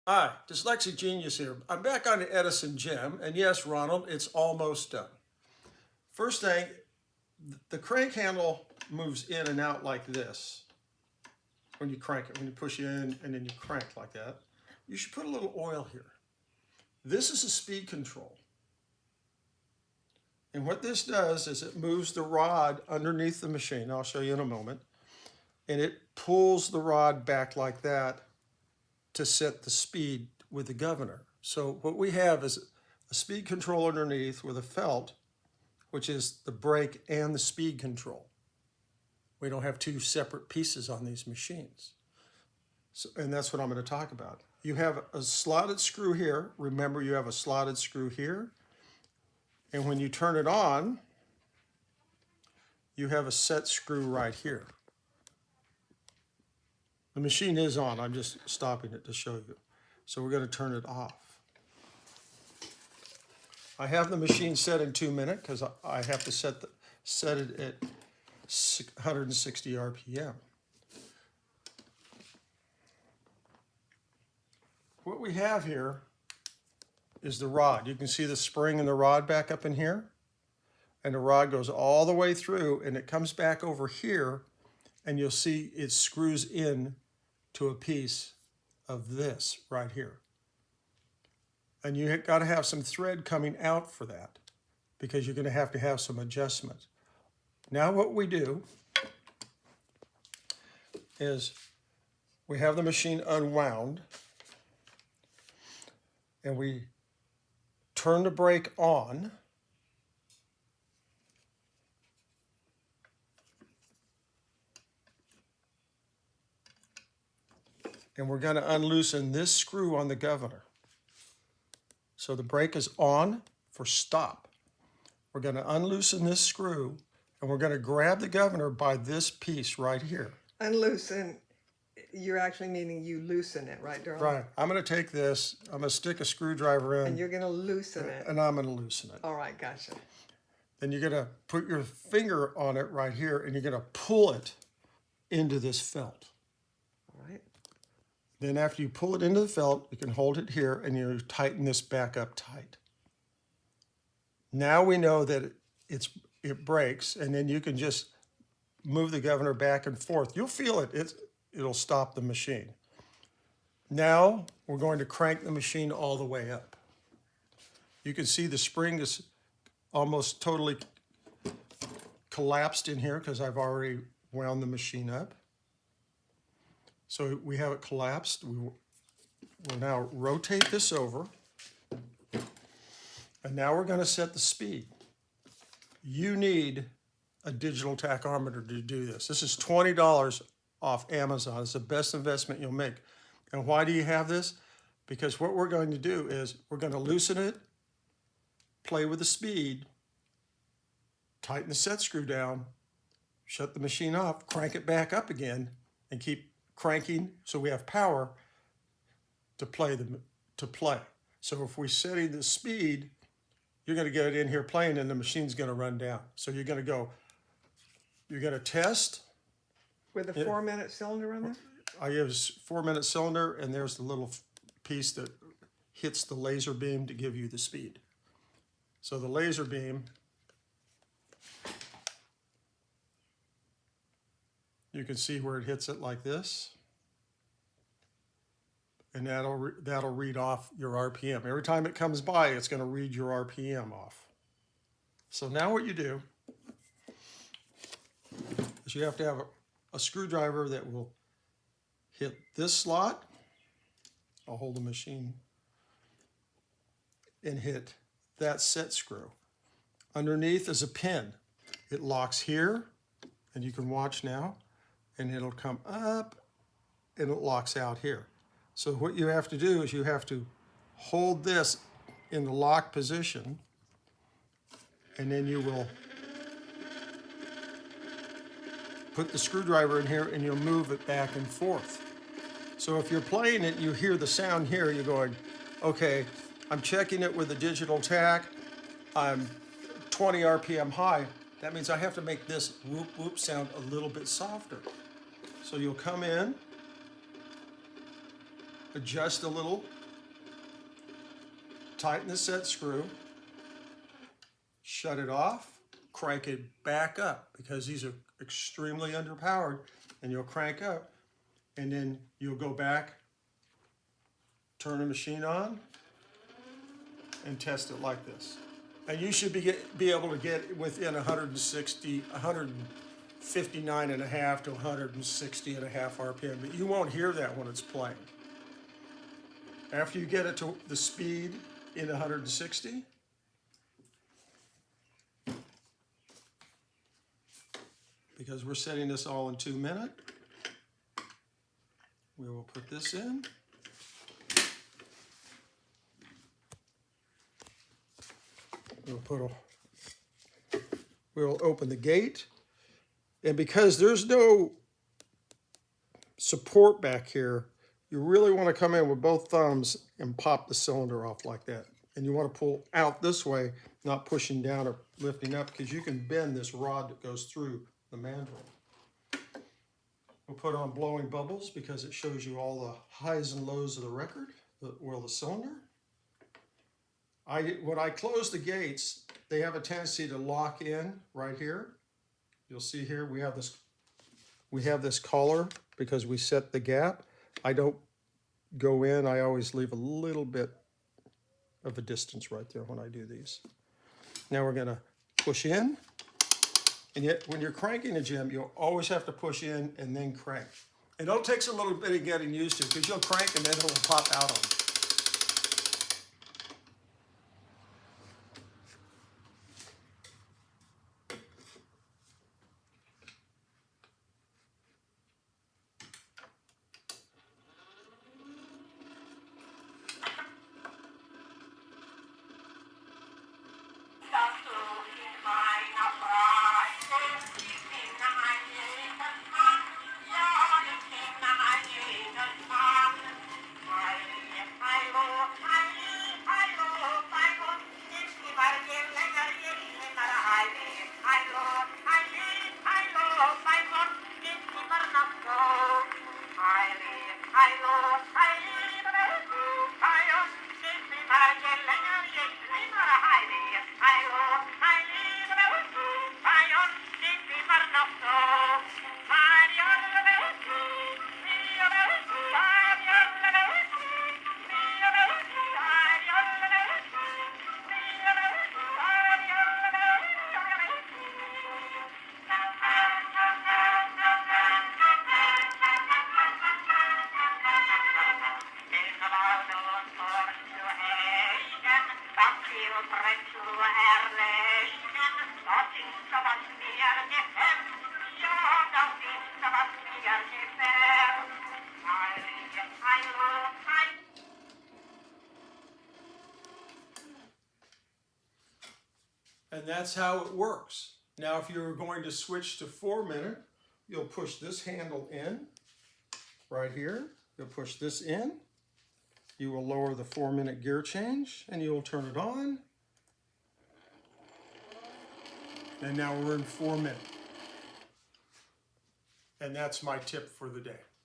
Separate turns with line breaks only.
Hi, Dyslexic Genius here. I'm back on the Edison Gem, and yes, Ronald, it's almost done. First thing, the crank handle moves in and out like this when you crank it, when you push in and then you crank like that. You should put a little oil here. This is a speed control. And what this does is it moves the rod underneath the machine. I'll show you in a moment. And it pulls the rod back like that to set the speed with the governor. So what we have is a speed control underneath with a felt, which is the brake and the speed control. We don't have two separate pieces on these machines. So, and that's what I'm going to talk about. You have a slotted screw here. Remember, you have a slotted screw here. And when you turn it on, you have a set screw right here. The machine is on. I'm just stopping it to show you. So we're going to turn it off. I have the machine set in 2 minutes because I have to set it at 160 RPM. What we have here is the rod. You can see the spring and the rod back up in here. And the rod goes all the way through and it comes back over here and you'll see it screws in to a piece of this right here. And you got to have some thread coming out for that because you're going to have some adjustment. Now what we do is we have the machine unwound and we turn the brake on. And we're going to unloosen this screw on the governor. So the brake is on for stop. We're going to unloosen this screw and we're going to grab the governor by this piece right here.
Unloosen, you're actually meaning you loosen it, right, Darrell?
Right. I'm going to take this, I'm going to stick a screwdriver in.
And you're going to loosen it.
And I'm going to loosen it.
All right, gotcha.
Then you're going to put your finger on it right here and you're going to pull it into this felt.
All right.
Then after you pull it into the felt, you can hold it here and you tighten this back up tight. Now we know that it breaks, and then you can just move the governor back and forth. You'll feel it. It'll stop the machine. Now we're going to crank the machine all the way up. You can see the spring is almost totally collapsed in here because I've already wound the machine up. So we have it collapsed. We'll now rotate this over. And now we're going to set the speed. You need a digital tachometer to do this. This is $20 off Amazon. It's the best investment you'll make. And why do you have this? Because what we're going to do is we're going to loosen it, play with the speed, tighten the set screw down, shut the machine off, crank it back up again, and keep cranking so we have power to play. So if we're setting the speed, you're going to get it in here playing and the machine's going to run down. So you're going to test.
With a 4-minute cylinder on there?
I use 4-minute cylinder and there's the little piece that hits the laser beam to give you the speed. So the laser beam, you can see where it hits it like this. And that'll read off your RPM. Every time it comes by, it's going to read your RPM off. So now what you do is you have to have a screwdriver that will hit this slot. I'll hold the machine and hit that set screw. Underneath is a pin. It locks here, and you can watch now, and it'll come up, and it locks out here. So what you have to do is you have to hold this in the lock position, and then you will put the screwdriver in here and you'll move it back and forth. So if you're playing it, you hear the sound here, you're going, okay, I'm checking it with a digital tach, I'm 20 RPM high. That means I have to make this whoop whoop sound a little bit softer. So you'll come in, adjust a little, tighten the set screw, shut it off, crank it back up because these are extremely underpowered, and you'll crank up, and then you'll go back, turn the machine on, and test it like this. And you should be able to get within 159 and a half to 160 and a half RPM, but you won't hear that when it's playing. After you get it to the speed in 160, because we're setting this all in 2 minutes, we will put this in. We'll open the gate, and because there's no support back here, you really want to come in with both thumbs and pop the cylinder off like that. And you want to pull out this way, not pushing down or lifting up, because you can bend this rod that goes through the mandrel. We'll put on blowing bubbles because it shows you all the highs and lows of the record, the cylinder. When I close the gates, they have a tendency to lock in right here. You'll see here we have this collar because we set the gap. I don't go in, I always leave a little bit of a distance right there when I do these. Now we're gonna push in, and yet when you're cranking a gem, you'll always have to push in and then crank. And it takes a little bit of getting used to, because you'll crank and then it'll pop out on you. And that's how it works. Now, if you're going to switch to 4-minute, you'll push this handle in right here. You'll push this in. You will lower the 4-minute gear change, and you will turn it on. And now we're in 4 minutes. And that's my tip for the day.